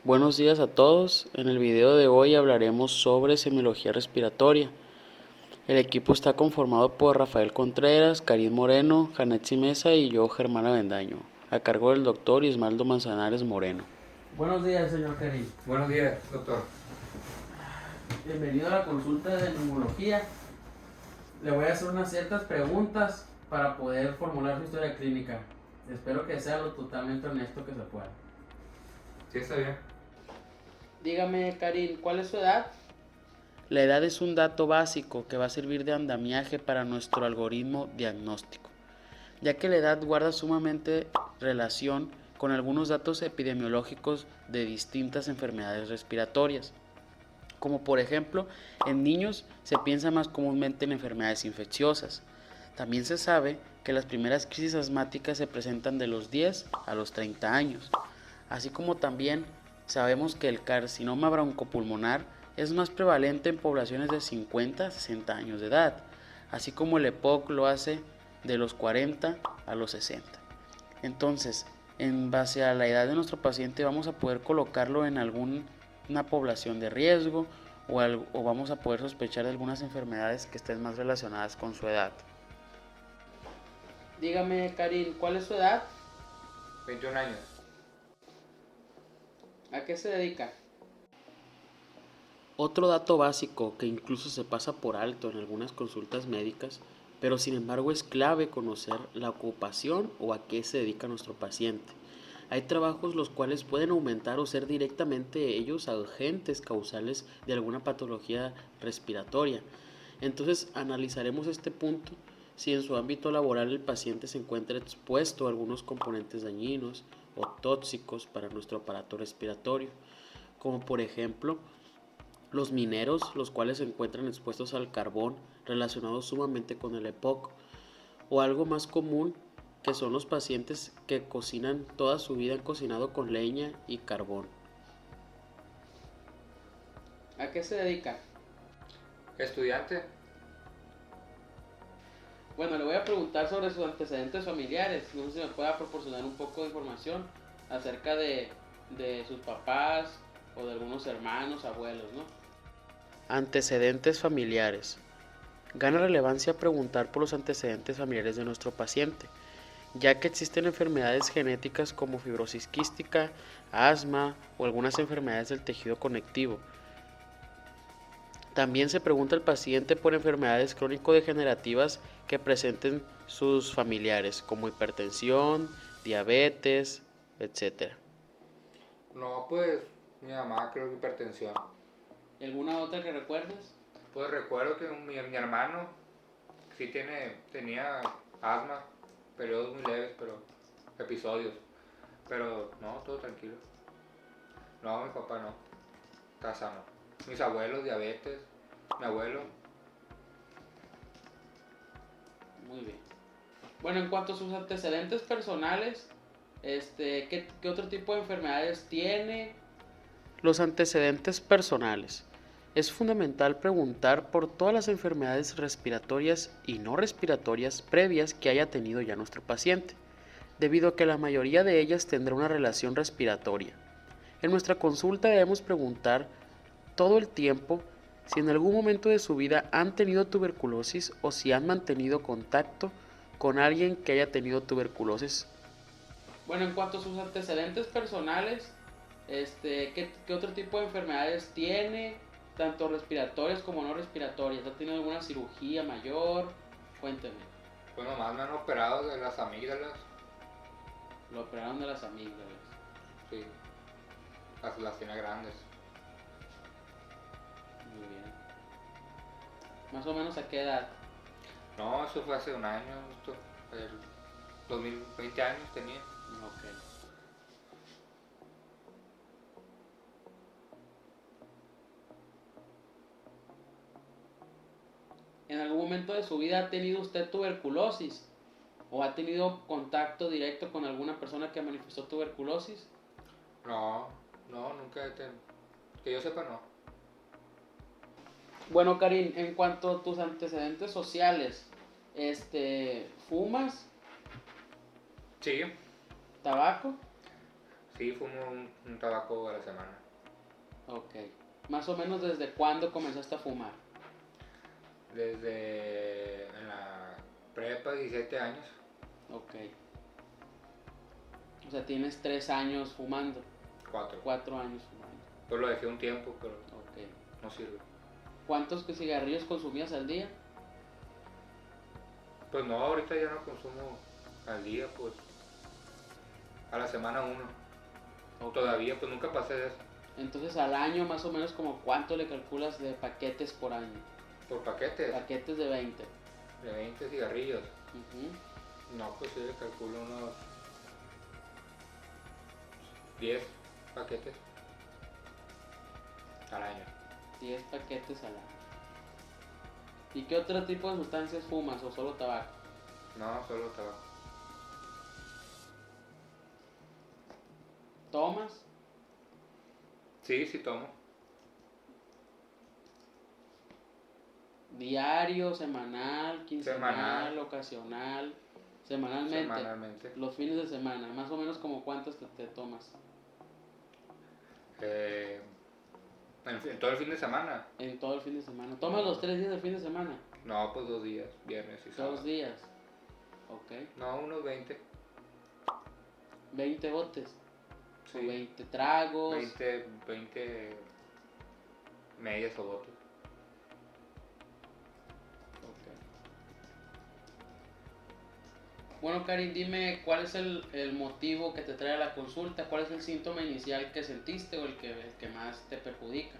Buenos días a todos. En el video de hoy hablaremos sobre semiología respiratoria. El equipo está conformado por Rafael Contreras, Karim Moreno, Janetsi Mesa y yo, Germán Avendaño, a cargo del doctor Ismaldo Manzanares Moreno. Buenos días, señor Karim. Buenos días, doctor. Bienvenido a la consulta de neumología. Le voy a hacer unas ciertas preguntas para poder formular su historia clínica. Espero que sea lo totalmente honesto que se pueda. Sí, está bien. Dígame, Karim, ¿cuál es su edad? La edad es un dato básico que va a servir de andamiaje para nuestro algoritmo diagnóstico, ya que la edad guarda sumamente relación con algunos datos epidemiológicos de distintas enfermedades respiratorias. Como por ejemplo, en niños se piensa más comúnmente en enfermedades infecciosas. También se sabe que las primeras crisis asmáticas se presentan de los 10 a los 30 años, así como también sabemos que el carcinoma broncopulmonar es más prevalente en poblaciones de 50 a 60 años de edad, así como el EPOC lo hace de los 40 a los 60. Entonces, en base a la edad de nuestro paciente vamos a poder colocarlo en alguna población de riesgo o vamos a poder sospechar de algunas enfermedades que estén más relacionadas con su edad. Dígame, Karim, ¿cuál es su edad? 21 años. ¿A qué se dedica? Otro dato básico que incluso se pasa por alto en algunas consultas médicas, pero sin embargo es clave conocer la ocupación o a qué se dedica nuestro paciente. Hay trabajos los cuales pueden aumentar o ser directamente ellos agentes causales de alguna patología respiratoria. Entonces analizaremos este punto si en su ámbito laboral el paciente se encuentra expuesto a algunos componentes dañinos o tóxicos para nuestro aparato respiratorio, como por ejemplo los mineros, los cuales se encuentran expuestos al carbón relacionado sumamente con el EPOC, o algo más común que son los pacientes que cocinan toda su vida, han cocinado con leña y carbón. ¿A qué se dedica? Estudiante. Bueno, le voy a preguntar sobre sus antecedentes familiares. No sé si me pueda proporcionar un poco de información acerca de sus papás o de algunos hermanos, abuelos, ¿no? Antecedentes familiares. Gana relevancia preguntar por los antecedentes familiares de nuestro paciente, ya que existen enfermedades genéticas como fibrosis quística, asma o algunas enfermedades del tejido conectivo. También se pregunta al paciente por enfermedades crónico-degenerativas que presenten sus familiares, como hipertensión, diabetes, etc. No, pues mi mamá creo que hipertensión. ¿Y alguna otra que recuerdes? Pues recuerdo que mi hermano sí tenía asma, periodos muy leves, pero episodios. Pero no, todo tranquilo. No, mi papá no. Está sano. Mis abuelos, diabetes. Mi abuelo. Muy bien. Bueno, en cuanto a sus antecedentes personales, ¿qué otro tipo de enfermedades tiene? Los antecedentes personales. Es fundamental preguntar por todas las enfermedades respiratorias y no respiratorias previas que haya tenido ya nuestro paciente, debido a que la mayoría de ellas tendrá una relación respiratoria. En nuestra consulta debemos preguntar todo el tiempo si en algún momento de su vida han tenido tuberculosis o si han mantenido contacto con alguien que haya tenido tuberculosis. Bueno, en cuanto a sus antecedentes personales, ¿qué otro tipo de enfermedades tiene? Tanto respiratorias como no respiratorias. ¿Ha tenido alguna cirugía mayor? Cuénteme. Pues nomás me han operado de las amígdalas. Lo operaron de las amígdalas. Sí, las tiene grandes. Muy bien. ¿Más o menos a qué edad? No, eso fue hace un año, esto. El 2020 años tenía. Ok. ¿En algún momento de su vida ha tenido usted tuberculosis? ¿O ha tenido contacto directo con alguna persona que manifestó tuberculosis? No, no, nunca he tenido. Que yo sepa, no. Bueno, Karim, en cuanto a tus antecedentes sociales, ¿fumas Sí, tabaco? Sí, fumo un tabaco a la semana. Ok. Más o menos desde cuándo comenzaste a fumar. Desde en la prepa, 17 años. Ok. O sea, tienes 3 años fumando. 4. 4 años fumando. Pues lo dejé un tiempo, pero Ok. no sirve. ¿Cuántos cigarrillos consumías al día? Pues no, ahorita ya no consumo al día, pues a la semana uno. Ok. Todavía, pues nunca pasé de eso. Entonces al año más o menos como cuánto le calculas de paquetes por año. Por paquetes Paquetes de 20. de 20 cigarrillos. Ujú. No, pues sí, le calculo unos 10 paquetes al año. 10 paquetes al año. ¿Y qué otro tipo de sustancias fumas o solo tabaco? No, solo tabaco. ¿Tomas? Sí, sí tomo. ¿Diario, semanal, quincenal, Semanal. ocasional? Semanalmente. Semanalmente. Los fines de semana, más o menos como cuántas te tomas. En todo el fin de semana. En todo el fin de semana. ¿Tomas los 3 días del fin de semana? No, pues 2 días, viernes y sábado. 2 días. Ok. No, unos 20. 20 botes. Sí. O 20 tragos. 20 medias o botes. Ok. Bueno, Karin, dime cuál es el motivo que te trae a la consulta, cuál es el síntoma inicial que sentiste o el que más te perjudica.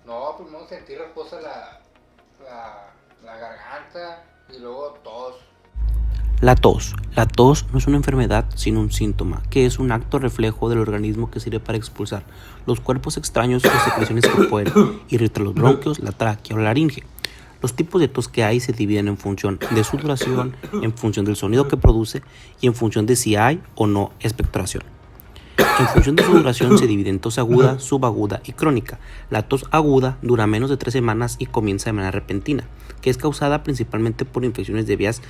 No, primero sentí reposa la garganta y luego tos. La tos. La tos no es una enfermedad, sino un síntoma, que es un acto reflejo del organismo que sirve para expulsar los cuerpos extraños o secreciones que pueden irritar los bronquios, la tráquea o la laringe. Los tipos de tos que hay se dividen en función de su duración, en función del sonido que produce y en función de si hay o no expectoración. En función de su duración se divide en tos aguda, subaguda y crónica. La tos aguda dura menos de 3 semanas y comienza de manera repentina, que es causada principalmente por infecciones de vías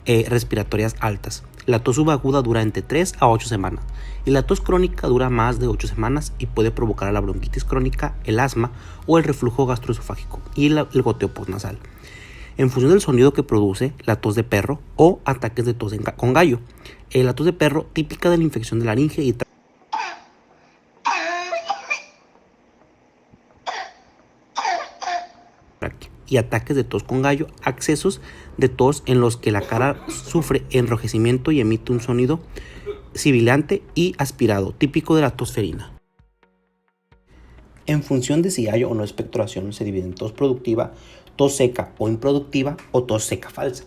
respiratorias altas. La tos subaguda dura entre 3 a 8 semanas y la tos crónica dura más de 8 semanas y puede provocar la bronquitis crónica, el asma o el reflujo gastroesofágico y el goteo postnasal. En función del sonido que produce, la tos de perro o ataques de tos con gallo. La tos de perro típica de la infección de laringe y ataques de tos con gallo, accesos de tos en los que la cara sufre enrojecimiento y emite un sonido sibilante y aspirado, típico de la tos ferina. En función de si hay o no expectoración, se divide en tos productiva, tos seca o improductiva o tos seca falsa.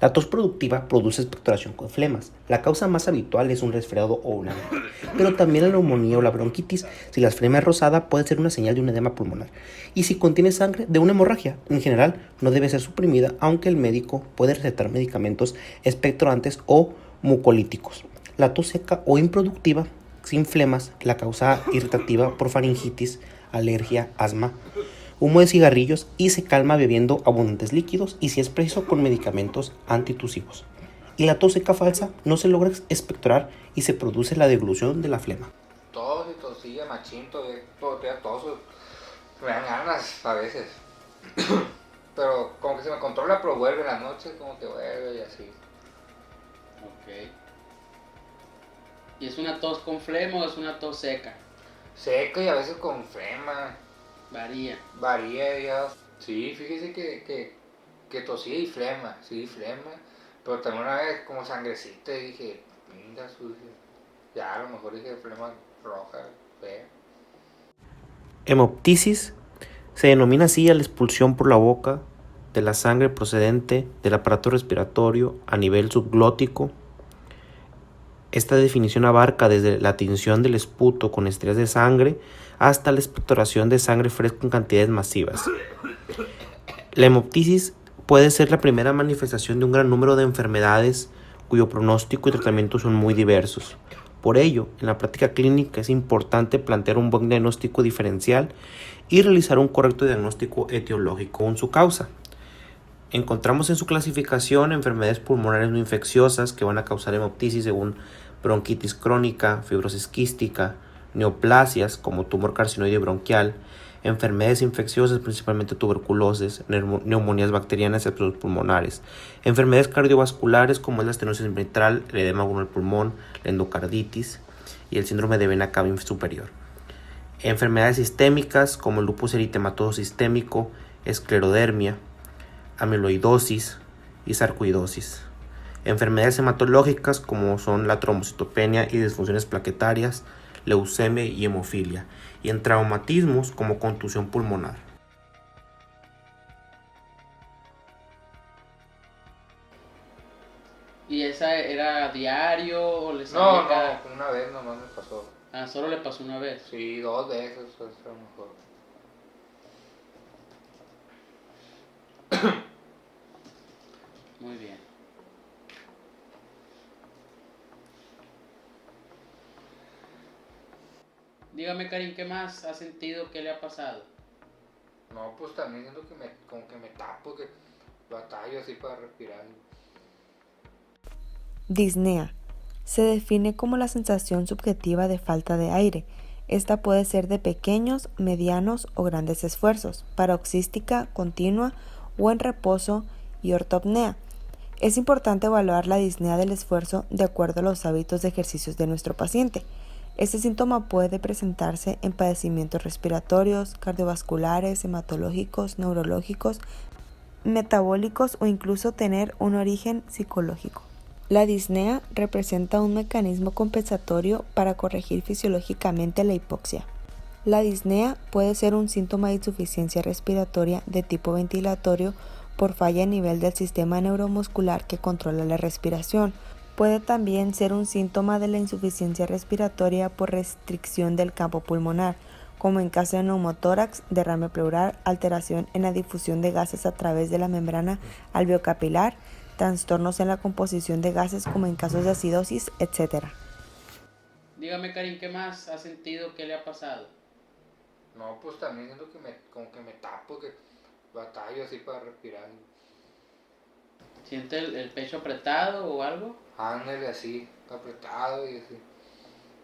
La tos productiva produce expectoración con flemas. La causa más habitual es un resfriado o una gripe, pero también la neumonía o la bronquitis. Si la flema es rosada, puede ser una señal de un edema pulmonar. Y si contiene sangre, de una hemorragia. En general, no debe ser suprimida, aunque el médico puede recetar medicamentos expectorantes o mucolíticos. La tos seca o improductiva, sin flemas, la causa irritativa por faringitis, alergia, asma, humo de cigarrillos y se calma bebiendo abundantes líquidos y si es preciso con medicamentos antitusivos. Y la tos seca falsa no se logra expectorar y se produce la deglución de la flema. Tos y tosilla, machín, todo toso. Me dan ganas a veces. Pero como que se me controla, pero vuelve en la noche, como que vuelve y así. Ok. ¿Y es una tos con flema o es una tos seca? Seca y a veces con flema. Varía. Varía ya. Sí, fíjese que tosía y flema, sí, flema. Pero también una vez como sangrecita y dije, linda sucia. Ya a lo mejor dije flema roja, fea. Hemoptisis se denomina así a la expulsión por la boca de la sangre procedente del aparato respiratorio a nivel subglótico. Esta definición abarca desde la tinción del esputo con estrías de sangre hasta la expectoración de sangre fresca en cantidades masivas. La hemoptisis puede ser la primera manifestación de un gran número de enfermedades cuyo pronóstico y tratamiento son muy diversos. Por ello, en la práctica clínica es importante plantear un buen diagnóstico diferencial y realizar un correcto diagnóstico etiológico en su causa. Encontramos en su clasificación enfermedades pulmonares no infecciosas que van a causar hemoptisis según bronquitis crónica, fibrosis quística, neoplasias como tumor carcinoide bronquial, enfermedades infecciosas, principalmente tuberculosis, neumonías bacterianas y abscesos pulmonares, enfermedades cardiovasculares como es la estenosis mitral, el edema agudo del pulmón, la endocarditis y el síndrome de vena cava superior. Enfermedades sistémicas como el lupus eritematoso sistémico, esclerodermia, amiloidosis y sarcoidosis. Enfermedades hematológicas como son la trombocitopenia y disfunciones plaquetarias, leucemia y hemofilia. Y en traumatismos como contusión pulmonar. ¿Y esa era diario o le No, salía cada- no, una vez nomás me pasó. Ah, solo le pasó una vez. Sí, 2 veces, eso es a lo mejor. Muy bien. Dígame, Karim, ¿qué más ha sentido? ¿Qué le ha pasado? No, pues también siento que como que me tapo, que batallo así para respirar. Disnea. Se define como la sensación subjetiva de falta de aire. Esta puede ser de pequeños, medianos o grandes esfuerzos, paroxística, continua o en reposo, y ortopnea. Es importante evaluar la disnea del esfuerzo de acuerdo a los hábitos de ejercicios de nuestro paciente. Este síntoma puede presentarse en padecimientos respiratorios, cardiovasculares, hematológicos, neurológicos, metabólicos o incluso tener un origen psicológico. La disnea representa un mecanismo compensatorio para corregir fisiológicamente la hipoxia. La disnea puede ser un síntoma de insuficiencia respiratoria de tipo ventilatorio por falla a nivel del sistema neuromuscular que controla la respiración. Puede también ser un síntoma de la insuficiencia respiratoria por restricción del campo pulmonar, como en caso de neumotórax, derrame pleural, alteración en la difusión de gases a través de la membrana alveocapilar, trastornos en la composición de gases como en casos de acidosis, etc. Dígame, Karim, ¿qué más ha sentido? ¿Qué le ha pasado? No, pues también siento que como que me tapo, que batallo así para respirar. ¿Siente el pecho apretado o algo? Ándale así, apretado y así.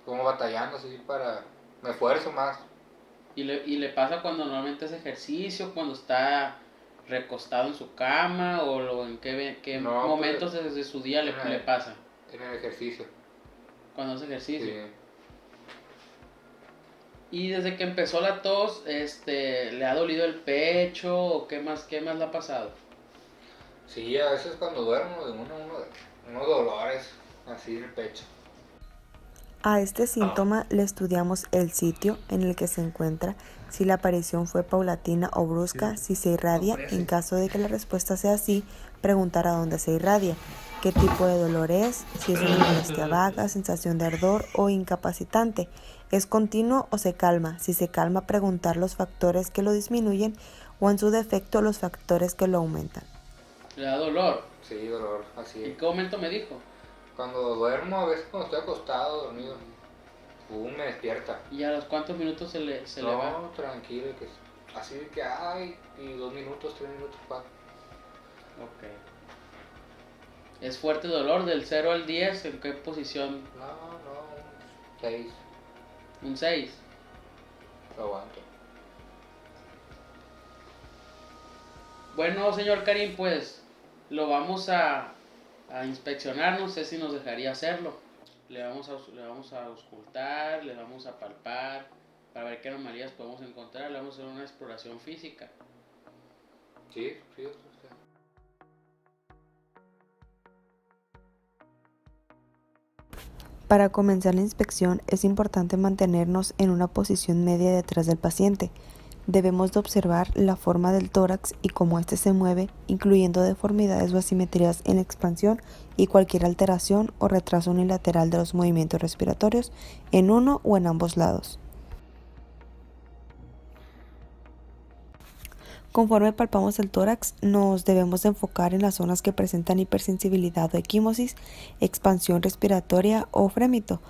Como batallando así para... Me esfuerzo más. ¿Y le pasa cuando normalmente hace ejercicio, cuando está recostado en su cama o en qué No, momentos pues, de su día le pasa? En el ejercicio. Cuando hace ejercicio. Sí. Y desde que empezó la tos, ¿le ha dolido el pecho o qué más le ha pasado? Sí, a veces cuando duermo de unos dolores así en el pecho. A este síntoma le estudiamos el sitio en el que se encuentra, si la aparición fue paulatina o brusca, si se irradia. En caso de que la respuesta sea sí, preguntar a dónde se irradia, qué tipo de dolor es, si es una molestia vaga, sensación de ardor o incapacitante, es continuo o se calma. Si se calma, preguntar los factores que lo disminuyen o en su defecto los factores que lo aumentan. ¿Le da dolor? Sí, dolor, así ¿En es. qué momento me dijo? Cuando duermo, a veces cuando estoy acostado, dormido, me despierta. ¿Y a los cuántos minutos se le va? No, tranquilo, que así de que, ay, y 2 minutos, 3 minutos, 4. Ok. ¿Es fuerte dolor del 0 al 10? ¿En qué posición? No, 6, Un 6. lo aguanto. Bueno, señor Karim, pues lo vamos a inspeccionar, no sé si nos dejaría hacerlo. Le vamos a auscultar, le vamos a palpar para ver qué anomalías podemos encontrar, le vamos a hacer una exploración física. Sí. Para comenzar la inspección es importante mantenernos en una posición media detrás del paciente. Debemos de observar la forma del tórax y cómo éste se mueve, incluyendo deformidades o asimetrías en la expansión y cualquier alteración o retraso unilateral de los movimientos respiratorios en uno o en ambos lados. Conforme palpamos el tórax, nos debemos enfocar en las zonas que presentan hipersensibilidad o equimosis, expansión respiratoria o frémito.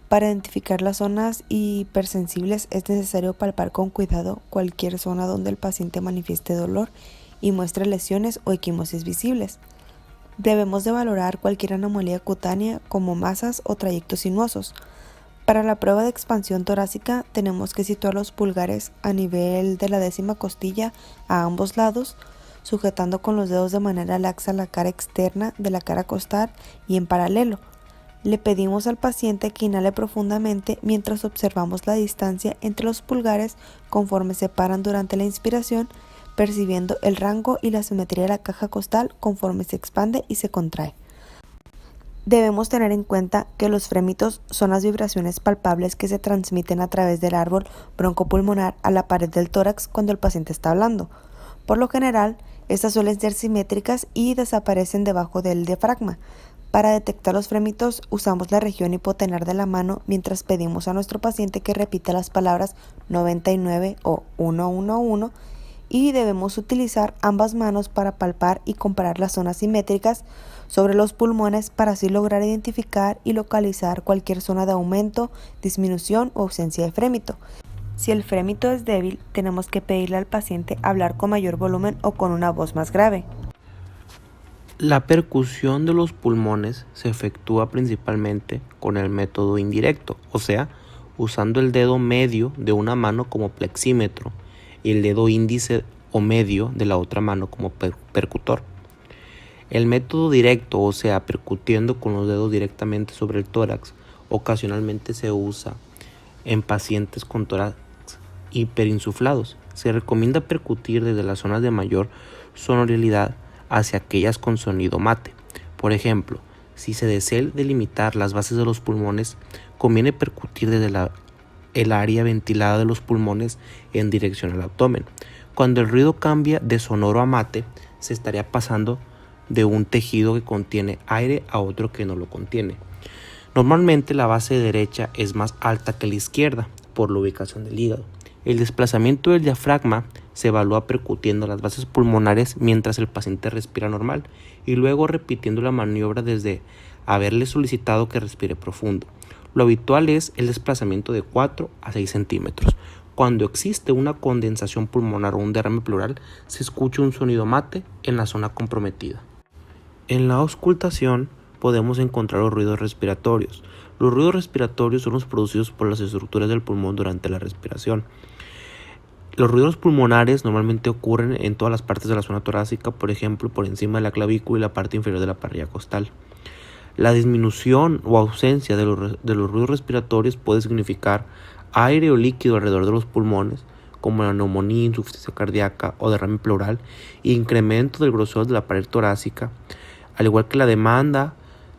Para identificar las zonas hipersensibles es necesario palpar con cuidado cualquier zona donde el paciente manifieste dolor y muestre lesiones o equimosis visibles. Debemos de valorar cualquier anomalía cutánea como masas o trayectos sinuosos. Para la prueba de expansión torácica tenemos que situar los pulgares a nivel de la 10ª costilla a ambos lados, sujetando con los dedos de manera laxa la cara externa de la cara costal y en paralelo. Le pedimos al paciente que inhale profundamente mientras observamos la distancia entre los pulgares conforme se paran durante la inspiración, percibiendo el rango y la simetría de la caja costal conforme se expande y se contrae. Debemos tener en cuenta que los frémitos son las vibraciones palpables que se transmiten a través del árbol broncopulmonar a la pared del tórax cuando el paciente está hablando. Por lo general, estas suelen ser simétricas y desaparecen debajo del diafragma. Para detectar los frémitos usamos la región hipotenar de la mano mientras pedimos a nuestro paciente que repita las palabras 99 o 111 y debemos utilizar ambas manos para palpar y comparar las zonas simétricas sobre los pulmones para así lograr identificar y localizar cualquier zona de aumento, disminución o ausencia de frémito. Si el frémito es débil, tenemos que pedirle al paciente hablar con mayor volumen o con una voz más grave. La percusión de los pulmones se efectúa principalmente con el método indirecto, o sea, usando el dedo medio de una mano como plexímetro y el dedo índice o medio de la otra mano como percutor. El método directo, o sea, percutiendo con los dedos directamente sobre el tórax, ocasionalmente se usa en pacientes con tórax hiperinsuflados. Se recomienda percutir desde las zonas de mayor sonoridad hacia aquellas con sonido mate. Por ejemplo, si se desea delimitar las bases de los pulmones, conviene percutir desde el área ventilada de los pulmones en dirección al abdomen. Cuando el ruido cambia de sonoro a mate, se estaría pasando de un tejido que contiene aire a otro que no lo contiene. Normalmente la base derecha es más alta que la izquierda por la ubicación del hígado. El desplazamiento del diafragma se evalúa percutiendo las bases pulmonares mientras el paciente respira normal y luego repitiendo la maniobra desde haberle solicitado que respire profundo. Lo habitual es el desplazamiento de 4 a 6 centímetros. Cuando existe una condensación pulmonar o un derrame pleural, se escucha un sonido mate en la zona comprometida. En la auscultación podemos encontrar los ruidos respiratorios. Los ruidos respiratorios son los producidos por las estructuras del pulmón durante la respiración. Los ruidos pulmonares normalmente ocurren en todas las partes de la zona torácica, por ejemplo, por encima de la clavícula y la parte inferior de la parrilla costal. La disminución o ausencia de los ruidos respiratorios puede significar aire o líquido alrededor de los pulmones, como la neumonía, insuficiencia cardíaca o derrame pleural, e incremento del grosor de la pared torácica, al igual que la demanda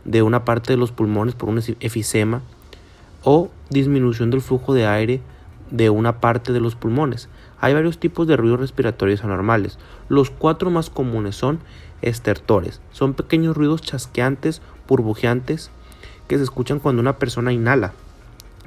de una parte de los pulmones por un efisema o disminución del flujo de aire de una parte de los pulmones. Hay varios tipos de ruidos respiratorios anormales. Los 4 más comunes son estertores. Son pequeños ruidos chasqueantes, burbujeantes, que se escuchan cuando una persona inhala.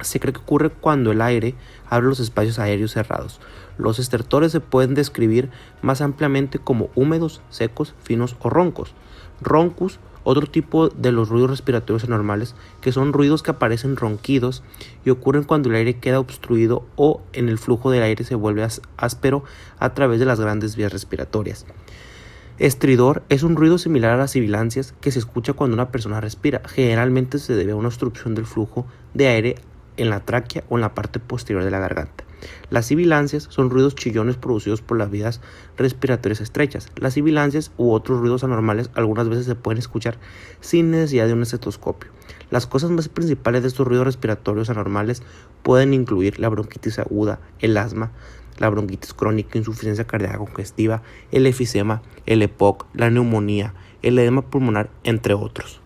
Se cree que ocurre cuando el aire abre los espacios aéreos cerrados. Los estertores se pueden describir más ampliamente como húmedos, secos, finos o roncos. Roncus, otro tipo de los ruidos respiratorios anormales, que son ruidos que aparecen ronquidos y ocurren cuando el aire queda obstruido o en el flujo del aire se vuelve áspero a través de las grandes vías respiratorias. Estridor es un ruido similar a las sibilancias que se escucha cuando una persona respira. Generalmente se debe a una obstrucción del flujo de aire en la tráquea o en la parte posterior de la garganta. Las sibilancias son ruidos chillones producidos por las vías respiratorias estrechas. Las sibilancias u otros ruidos anormales algunas veces se pueden escuchar sin necesidad de un estetoscopio. Las causas más principales de estos ruidos respiratorios anormales pueden incluir la bronquitis aguda, el asma, la bronquitis crónica, insuficiencia cardíaca congestiva, el efisema, el EPOC, la neumonía, el edema pulmonar, entre otros.